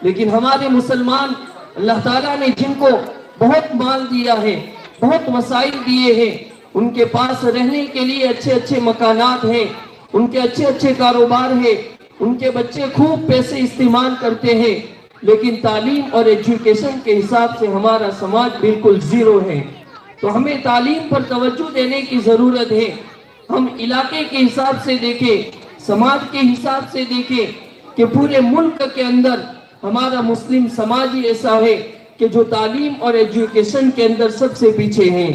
لیکن ہمارے مسلمان اللہ تعالیٰ نے جن کو بہت مال دیا ہے، بہت وسائل دیے ہیں، ان کے پاس رہنے کے لیے اچھے اچھے مکانات ہیں، ان کے اچھے اچھے کاروبار ہیں، ان کے بچے خوب پیسے استعمال کرتے ہیں، لیکن تعلیم اور ایجوکیشن کے حساب سے ہمارا سماج بالکل زیرو ہے۔ تو ہمیں تعلیم پر توجہ دینے کی ضرورت ہے۔ ہم علاقے کے حساب سے دیکھیں، سماج کے حساب سے دیکھیں کہ پورے ملک کے اندر ہمارا مسلم سماج ہی ایسا ہے کہ جو تعلیم اور ایجوکیشن کے اندر سب سے پیچھے ہیں۔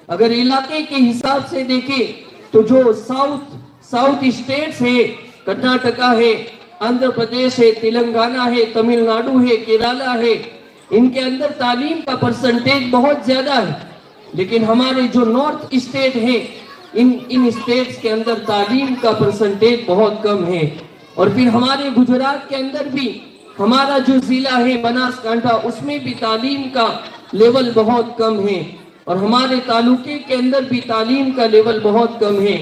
اگر علاقے کے حساب سے دیکھیں تو جو ساؤتھ اسٹیٹس ہے، کرناٹکا ہے، آندھرا پردیش ہے، تلنگانہ ہے، تمل ناڈو ہے، کیرالہ ہے، ان کے اندر تعلیم کا پرسنٹیج بہت زیادہ ہے، لیکن ہمارے جو نارتھ اسٹیٹ ہیں ان اسٹیٹس کے اندر تعلیم کا پرسنٹیج بہت کم ہے۔ اور پھر ہمارے گجرات کے اندر بھی ہمارا جو ضلع ہے بناس کانٹھا، اس میں بھی تعلیم کا لیول بہت کم ہے، اور ہمارے تعلقے کے اندر بھی تعلیم کا لیول بہت کم ہے۔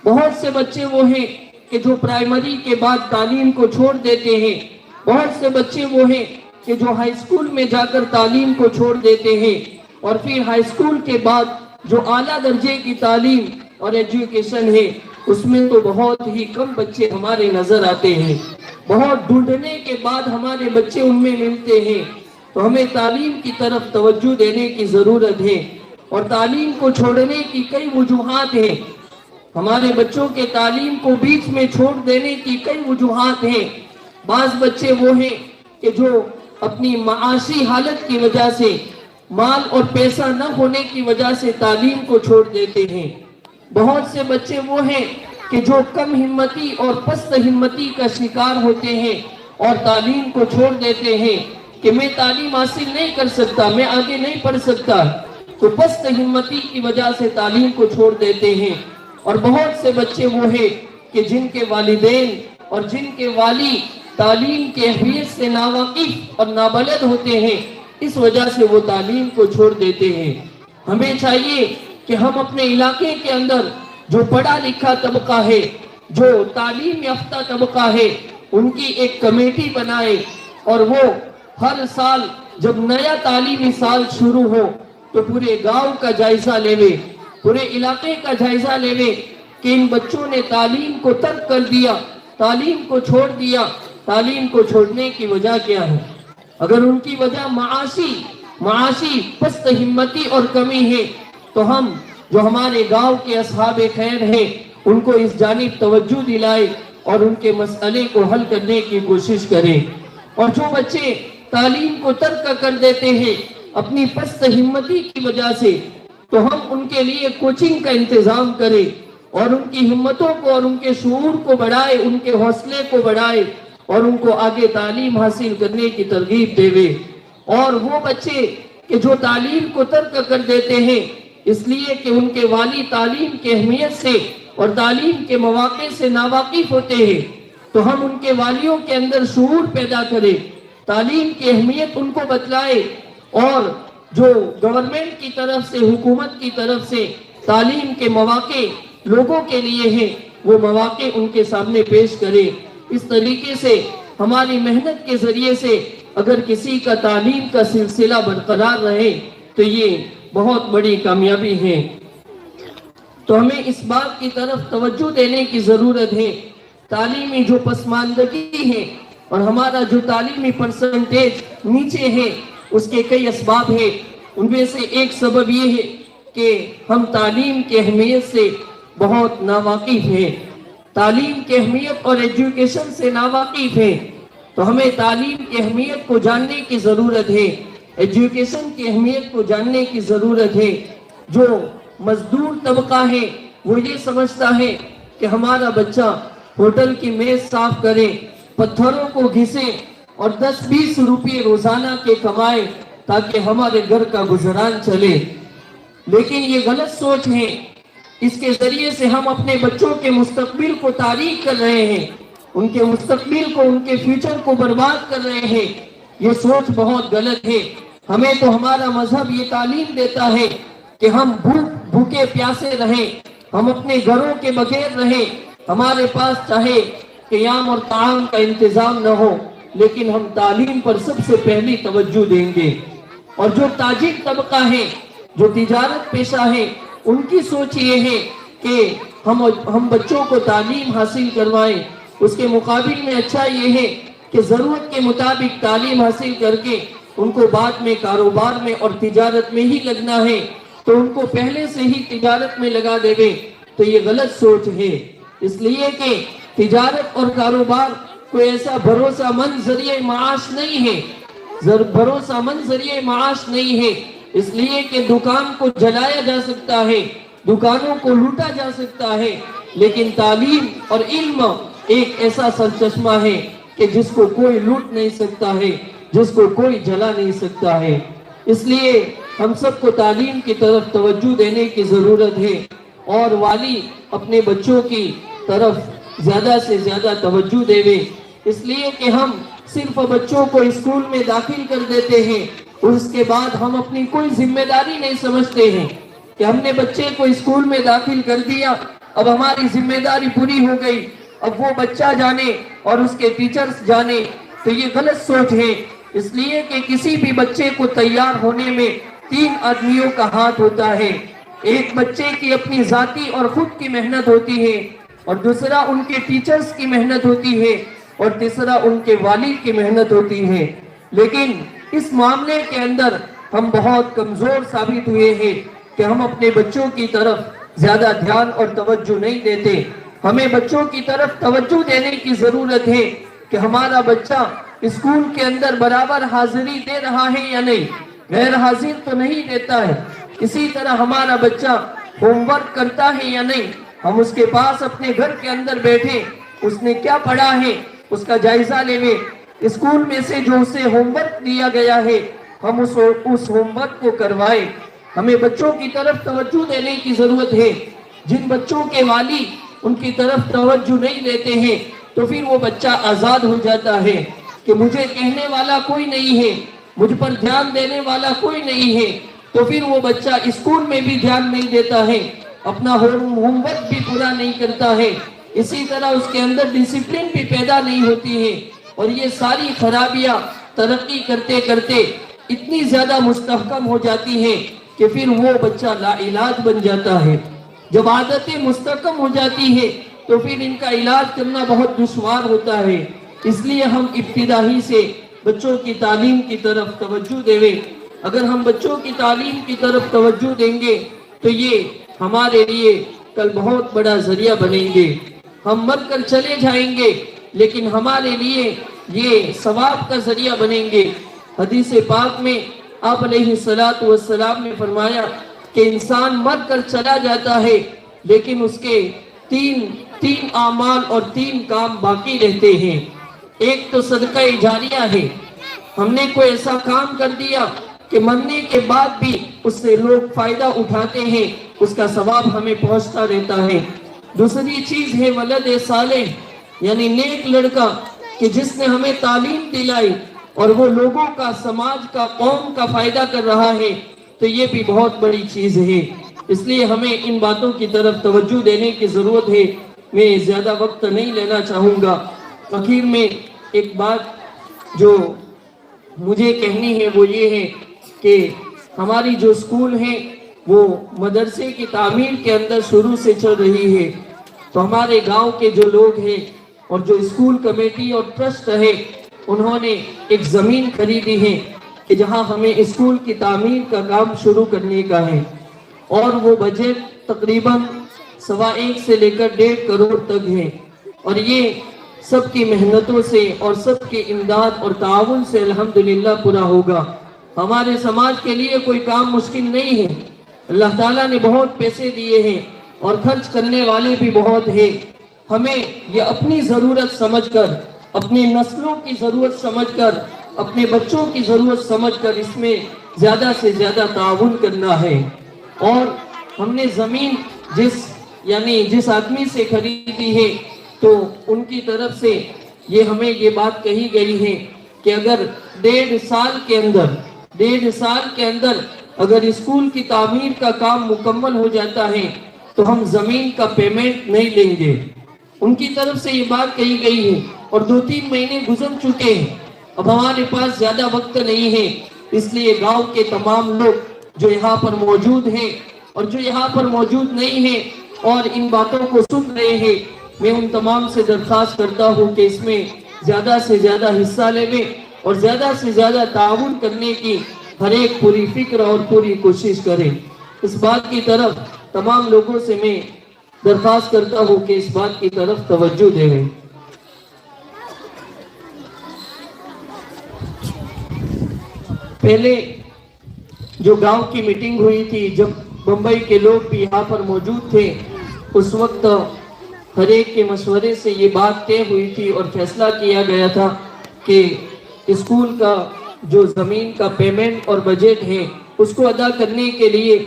بہت سے بچے وہ ہیں کہ جو پرائمری کے بعد تعلیم کو چھوڑ دیتے ہیں، بہت سے بچے وہ ہیں کہ جو ہائی اسکول میں جا کر تعلیم کو چھوڑ دیتے ہیں، اور پھر ہائی اسکول کے بعد جو اعلیٰ درجے کی تعلیم اور ایجوکیشن ہے اس میں تو بہت ہی کم بچے ہمارے نظر آتے ہیں۔ بہت ڈھونڈنے کے بعد ہمارے بچے ان میں ملتے ہیں۔ تو ہمیں تعلیم کی طرف توجہ دینے کی ضرورت ہے، اور تعلیم کو چھوڑنے کی کئی وجوہات ہیں۔ ہمارے بچوں کے تعلیم کو بیچ میں چھوڑ دینے کی کئی وجوہات ہیں۔ بعض بچے وہ ہیں کہ جو اپنی معاشی حالت کی وجہ سے، مال اور پیسہ نہ ہونے کی وجہ سے تعلیم کو چھوڑ دیتے ہیں۔ بہت سے بچے وہ ہیں کہ جو کم ہمتی اور پست ہمتی کا شکار ہوتے ہیں اور تعلیم کو چھوڑ دیتے ہیں کہ میں تعلیم حاصل نہیں کر سکتا، میں آگے نہیں پڑھ سکتا، تو پست ہمتی کی وجہ سے تعلیم کو چھوڑ دیتے ہیں۔ اور بہت سے بچے وہ ہیں کہ جن کے والدین اور جن کے والی تعلیم کے اہمیت سے ناواقف اور نابلد ہوتے ہیں، اس وجہ سے وہ تعلیم کو چھوڑ دیتے ہیں۔ ہمیں چاہیے کہ ہم اپنے علاقے کے اندر جو پڑھا لکھا طبقہ ہے، جو تعلیم یافتہ طبقہ ہے، ان کی ایک کمیٹی بنائے، اور وہ ہر سال جب نیا تعلیمی سال شروع ہو تو پورے گاؤں کا جائزہ لیوے، پورے علاقے کا جائزہ لیوے کہ ان بچوں نے تعلیم کو ترک کر دیا، تعلیم کو چھوڑ دیا۔ تعلیم کو چھوڑنے کی وجہ کیا ہے؟ اگر ان کی وجہ معاشی پست ہمتی اور کمی ہے تو ہم جو ہمارے گاؤں کے اصحاب خیر ہیں ان کو اس جانب توجہ دلائے اور ان کے مسئلے کو حل کرنے کی کوشش کریں۔ اور جو بچے تعلیم کو ترک کر دیتے ہیں اپنی پست ہمتی کی وجہ سے، تو ہم ان کے لیے کوچنگ کا انتظام کریں اور ان کی ہمتوں کو اور ان کے شعور کو بڑھائے، ان کے حوصلے کو بڑھائے اور ان کو آگے تعلیم حاصل کرنے کی ترغیب دے۔ اور وہ بچے کہ جو تعلیم کو ترک کر دیتے ہیں اس لیے کہ ان کے والی تعلیم کی اہمیت سے اور تعلیم کے مواقع سے ناواقف ہوتے ہیں، تو ہم ان کے والیوں کے اندر شعور پیدا کریں، تعلیم کی اہمیت ان کو بتلائے، اور جو گورنمنٹ کی طرف سے، حکومت کی طرف سے تعلیم کے مواقع لوگوں کے لیے ہیں وہ مواقع ان کے سامنے پیش کریں۔ اس طریقے سے ہماری محنت کے ذریعے سے اگر کسی کا تعلیم کا سلسلہ برقرار رہے تو یہ بہت بڑی کامیابی ہے۔ تو ہمیں اس بات کی طرف توجہ دینے کی ضرورت ہے۔ تعلیمی جو پسماندگی ہے اور ہمارا جو تعلیمی پرسنٹیج نیچے ہے اس کے کئی اسباب ہیں۔ ان میں سے ایک سبب یہ ہے کہ ہم تعلیم کی اہمیت سے بہت ناواقف ہیں، تعلیم کی اہمیت اور ایجوکیشن سے ناواقف ہیں۔ تو ہمیں تعلیم کی اہمیت کو جاننے کی ضرورت ہے، ایجوکیشن کی اہمیت کو جاننے کی ضرورت ہے۔ جو مزدور طبقہ ہے وہ یہ سمجھتا ہے کہ ہمارا بچہ ہوٹل کی میز صاف کرے، پتھروں کو گھسے اور 10-20 روپے روزانہ کے کمائے تاکہ ہمارے گھر کا گزران چلے، لیکن یہ غلط سوچ ہے۔ اس کے ذریعے سے ہم اپنے بچوں کے مستقبل کو تاریک کر رہے ہیں، ان کے مستقبل کو، ان کے فیوچر کو برباد کر رہے ہیں۔ یہ سوچ بہت غلط ہے۔ ہمیں تو ہمارا مذہب یہ تعلیم دیتا ہے کہ ہم بھوکے پیاسے رہیں، ہم اپنے گھروں کے بغیر رہیں، ہمارے پاس چاہے قیام اور طعام کا انتظام نہ ہو، لیکن ہم تعلیم پر سب سے پہلی توجہ دیں گے. اور جو تاجر طبقہ ہے، جو تجارت پیشہ ہے، ان کی سوچ یہ ہے کہ ہم بچوں کو تعلیم حاصل کروائیں. اس کے مقابل میں اچھا یہ ہے کہ ضرورت کے مطابق تعلیم حاصل کر کے ان کو بعد میں کاروبار میں اور تجارت میں ہی لگنا ہے تو ان کو پہلے سے ہی تجارت میں لگا دے گے. تو یہ غلط سوچ ہے، اس لیے کہ تجارت اور کاروبار کوئی ایسا بھروسہ مند ذریعہ معاش نہیں ہے، بھروسہ مند ذریعہ معاش نہیں ہے. اس لیے کہ دکان کو جلایا جا سکتا ہے، دکانوں کو لوٹا جا سکتا ہے، لیکن تعلیم اور علم ایک ایسا سرچشمہ ہے کہ جس کو کوئی لوٹ نہیں سکتا ہے، جس کو کوئی جلا نہیں سکتا ہے. اس لیے ہم سب کو تعلیم کی طرف توجہ دینے کی ضرورت ہے، اور والی اپنے بچوں کی طرف زیادہ سے زیادہ توجہ دے. اس لیے کہ ہم صرف بچوں کو اسکول میں داخل کر دیتے ہیں اور اس کے بعد ہم اپنی کوئی ذمہ داری نہیں سمجھتے ہیں کہ ہم نے بچے کو اسکول میں داخل کر دیا، اب ہماری ذمہ داری پوری ہو گئی، اب وہ بچہ جانے اور اس کے ٹیچرز جانے. تو یہ غلط سوچ ہے، اس لیے کہ کسی بھی بچے کو تیار ہونے میں 3 آدمیوں کا ہاتھ ہوتا ہے. ایک بچے کی اپنی ذاتی اور خود کی محنت ہوتی ہے، اور دوسرا ان کے ٹیچرز کی محنت ہوتی ہے، اور تیسرا ان کے والد کی محنت ہوتی ہے. لیکن اس معاملے کے اندر ہم بہت کمزور ثابت ہوئے ہیں کہ ہم اپنے بچوں کی طرف زیادہ دھیان اور توجہ نہیں دیتے. ہمیں بچوں کی طرف توجہ دینے کی ضرورت ہے کہ ہمارا بچہ اسکول کے اندر برابر حاضری دے رہا ہے یا نہیں، غیر حاضر تو نہیں دیتا ہے. اسی طرح ہمارا بچہ ہوم ورک کرتا ہے یا نہیں، ہم اس کے پاس اپنے گھر کے اندر بیٹھے اس نے کیا پڑھا ہے اس کا جائزہ لے. اسکول میں سے جو اسے ہوم ورک دیا گیا ہے ہم اس ہوم ورک کو کروائیں. ہمیں بچوں کی طرف توجہ دینے کی ضرورت ہے. جن بچوں کے والی ان کی طرف توجہ نہیں دیتے ہیں تو پھر وہ بچہ آزاد ہو جاتا ہے کہ مجھے کہنے والا کوئی نہیں ہے، مجھ پر دھیان دینے والا کوئی نہیں ہے. تو پھر وہ بچہ اسکول میں بھی دھیان نہیں دیتا ہے، اپنا ہوم ورک بھی پورا نہیں کرتا ہے. اسی طرح اس کے اندر ڈسپلن بھی پیدا نہیں ہوتی ہے، اور یہ ساری خرابیاں ترقی کرتے کرتے اتنی زیادہ مستحکم ہو جاتی ہیں کہ پھر وہ بچہ لا علاج بن جاتا ہے. جب عادتیں مستحکم ہو جاتی ہے تو پھر ان کا علاج کرنا بہت دشوار ہوتا ہے. اس لیے ہم ابتدا ہی سے بچوں کی تعلیم کی طرف توجہ دیں. اگر ہم بچوں کی تعلیم کی طرف توجہ دیں گے تو یہ ہمارے لیے کل بہت بڑا ذریعہ بنیں گے. ہم مر کر چلے جائیں گے لیکن ہمارے لیے یہ ثواب کا ذریعہ بنیں گے. حدیث پاک میں آپ علیہ السلام نے فرمایا کہ انسان مر کر چلا جاتا ہے لیکن اس کے تین اعمال اور 3 کام باقی رہتے ہیں. ایک تو صدقہ جاریہ ہے، ہم نے کوئی ایسا کام کر دیا کہ مرنے کے بعد بھی اس سے لوگ فائدہ اٹھاتے ہیں، اس کا ثواب ہمیں پہنچتا رہتا ہے. دوسری چیز ہے ولد صالح، یعنی نیک لڑکا کہ جس نے ہمیں تعلیم دلائی اور وہ لوگوں کا، سماج کا، قوم کا فائدہ کر رہا ہے، تو یہ بھی بہت بڑی چیز ہے. اس لیے ہمیں ان باتوں کی طرف توجہ دینے کی ضرورت ہے. میں زیادہ وقت نہیں لینا چاہوں گا. آخر میں ایک بات جو مجھے کہنی ہے وہ یہ ہے کہ ہماری جو اسکول ہیں وہ مدرسے کی تعمیر کے اندر شروع سے چل رہی ہے. تو ہمارے گاؤں کے جو لوگ ہیں اور جو اسکول کمیٹی اور ٹرسٹ ہے انہوں نے ایک زمین خریدی ہے کہ جہاں ہمیں اسکول کی تعمیر کا کام شروع کرنے کا ہے، اور وہ بجٹ تقریباً 1.25 سے لے کر 1.5 کروڑ تک ہے. اور یہ سب کی محنتوں سے اور سب کی امداد اور تعاون سے الحمدللہ پورا ہوگا. ہمارے سماج کے لیے کوئی کام مشکل نہیں ہے. اللہ تعالیٰ نے بہت پیسے دیے ہیں اور خرچ کرنے والے بھی بہت ہیں. ہمیں یہ اپنی ضرورت سمجھ کر، اپنی نسلوں کی ضرورت سمجھ کر، اپنے بچوں کی ضرورت سمجھ کر اس میں زیادہ سے زیادہ تعاون کرنا ہے. اور ہم نے زمین جس آدمی سے خریدی ہے تو ان کی طرف سے ہمیں یہ بات کہی گئی ہے کہ اگر 1.5 سال کے اندر اگر اسکول کی تعمیر کا کام مکمل ہو جاتا ہے تو ہم زمین کا پیمنٹ نہیں لیں گے. ان کی طرف سے یہ بات کہی گئی ہے اور 2-3 مہینے گزر چکے ہیں. اب ہمارے پاس زیادہ وقت نہیں ہے، اس لیے گاؤں کے تمام لوگ جو یہاں پر موجود ہیں اور جو یہاں پر موجود نہیں ہیں اور ان باتوں کو سن رہے ہیں، میں ان تمام سے درخواست کرتا ہوں کہ اس میں زیادہ سے زیادہ حصہ لیں اور زیادہ سے زیادہ تعاون کرنے کی ہر ایک پوری فکر اور پوری کوشش کریں. اس بات کی طرف تمام لوگوں سے میں درخواست کرتا ہوں کہ اس بات کی طرف توجہ دیں. پہلے جو گاؤں کی میٹنگ ہوئی تھی، جب بمبئی کے لوگ بھی یہاں پر موجود تھے، اس وقت ہر ایک کے مشورے سے یہ بات طے ہوئی تھی اور فیصلہ کیا گیا تھا کہ اسکول کا جو زمین کا پیمنٹ اور بجٹ ہے اس کو ادا کرنے کے لیے،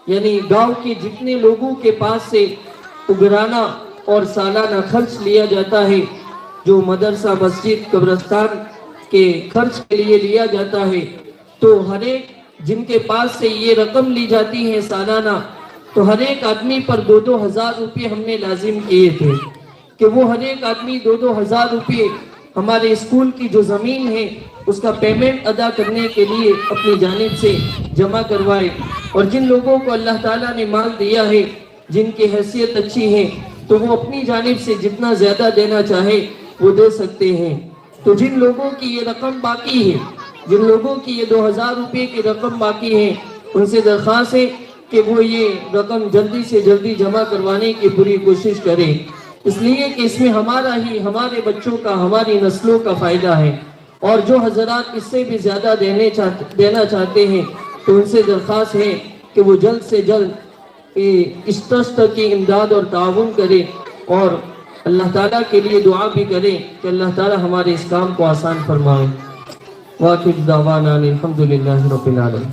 یعنی گاؤں کے جتنے لوگوں کے پاس سے اگرانہ اور سالانہ خرچ لیا جاتا ہے، جو مدرسہ، مسجد، قبرستان کے خرچ کے لیے لیا جاتا ہے، تو ہر ایک جن کے پاس سے یہ رقم لی جاتی ہے سالانہ، تو ہر ایک آدمی پر 2,000 روپے ہم نے لازم کیے تھے کہ وہ ہر ایک آدمی 2,000 روپے ہمارے اسکول کی جو زمین ہے اس کا پیمنٹ ادا کرنے کے لیے اپنی جانب سے جمع کروائے. اور جن لوگوں کو اللہ تعالیٰ نے مال دیا ہے، جن کی حیثیت اچھی ہے، تو وہ اپنی جانب سے جتنا زیادہ دینا چاہے وہ دے سکتے ہیں. تو جن لوگوں کی یہ رقم باقی ہے، جن لوگوں کی یہ 2,000 روپے کی رقم باقی ہے، ان سے درخواست ہے کہ وہ یہ رقم جلدی سے جلدی جمع کروانے کی پوری کوشش کریں، اس لیے کہ اس میں ہمارا ہی، ہمارے بچوں کا، ہماری نسلوں کا فائدہ ہے. اور جو حضرات اس سے بھی زیادہ دینا چاہتے ہیں تو ان سے درخواست ہے کہ وہ جلد سے جلد اس ٹرسٹ کی امداد اور تعاون کرے اور اللہ تعالیٰ کے لیے دعا بھی کرے کہ اللہ تعالیٰ ہمارے اس کام کو آسان فرمائے. واخر دعوانا الحمدللہ رب العالمین.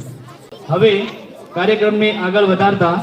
હવે કાર્યક્રમને આગળ વધારતા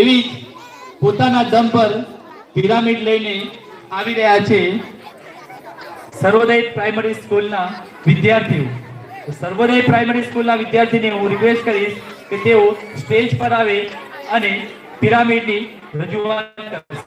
એવી પોતાના દમ પર પિરામિડ લઈને આવી રહ્યા છે સર્વોદય પ્રાઇમરી સ્કૂલના વિદ્યાર્થીઓ. સર્વોદય પ્રાઇમરી સ્કૂલના વિદ્યાર્થીને હું રિક્વેસ્ટ કરીશ કે તેઓ સ્ટેજ પર આવે અને પિરામિડની રજૂઆત કરશે.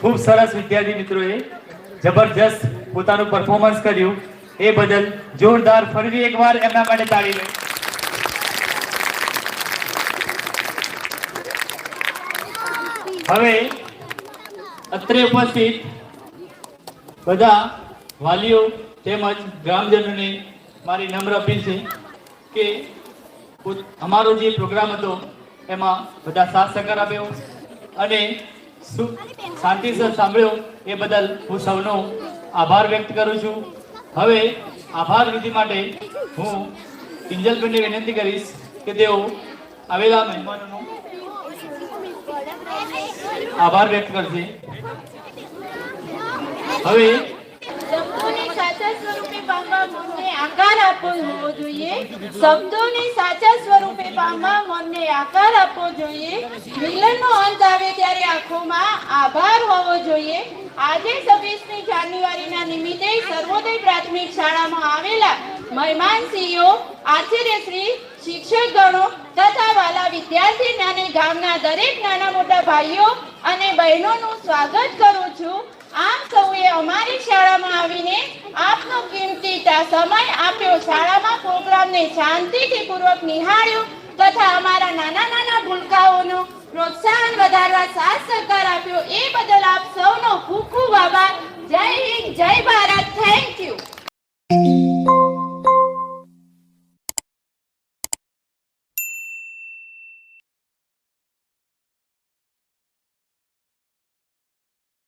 ખૂબ સરસ વિદ્યાર્થી મિત્રોએ જબરજસ્ત પોતાનું પરફોર્મન્સ કર્યું એ બદલ જોરદાર ફરી એકવાર એમના માટે તાળી લો। હવે અત્રે ઉપસ્થિત બધા વાલીઓ તેમજ ગ્રામજનોને મારી નમ્ર અપીલ છે કે અમારો જે પ્રોગ્રામ હતો એમાં બધા સાથ સહકાર આપ્યો અને શાંતિસર સાંભળ્યો એ બદલ હું સૌનો આભાર વ્યક્ત કરું છું। હવે આભાર વિધિ માટે હું કિંજલબેનને વિનંતી કરીશ કે તેઓ આવેલા મહેમાનોનો આભાર વ્યક્ત કરશે। હવે શબ્દોને સાચા સ્વરૂપે પામવા મનને આકાર આપવો જોઈએ। શબ્દોને સાચા સ્વરૂપે પામવા મનને આકાર આપવો જોઈએ। મિલનનો અંત આવે ત્યારે આંખોમાં આભાર હોવો જોઈએ। આજે 26મી જાન્યુઆરીના નિમિત્તે સર્વોદય પ્રાથમિક શાળામાં આવેલા મહેમાનશ્રીઓ, આચાર્યશ્રી, શિક્ષકગણો તથા વાલા વિદ્યાર્થી અને ગામના દરેક નાના મોટા ભાઈઓ અને બહેનોનું સ્વાગત કરું છું। આપ સૌએ અમારી શાળામાં આવીને આપનો કિંમતી સમય આપ્યો, શાળામાં પ્રોગ્રામને શાંતિથી પૂર્વક નિહાળ્યો તથા અમારા નાના નાના ભૂલકાઓનો પ્રોત્સાહન વધારવા સાથ સહકાર આપ્યો એ બદલ આપ સૌનો ખૂબ ખૂબ આભાર। જય હિન્દ, જય ભારત, થેન્ક યુ।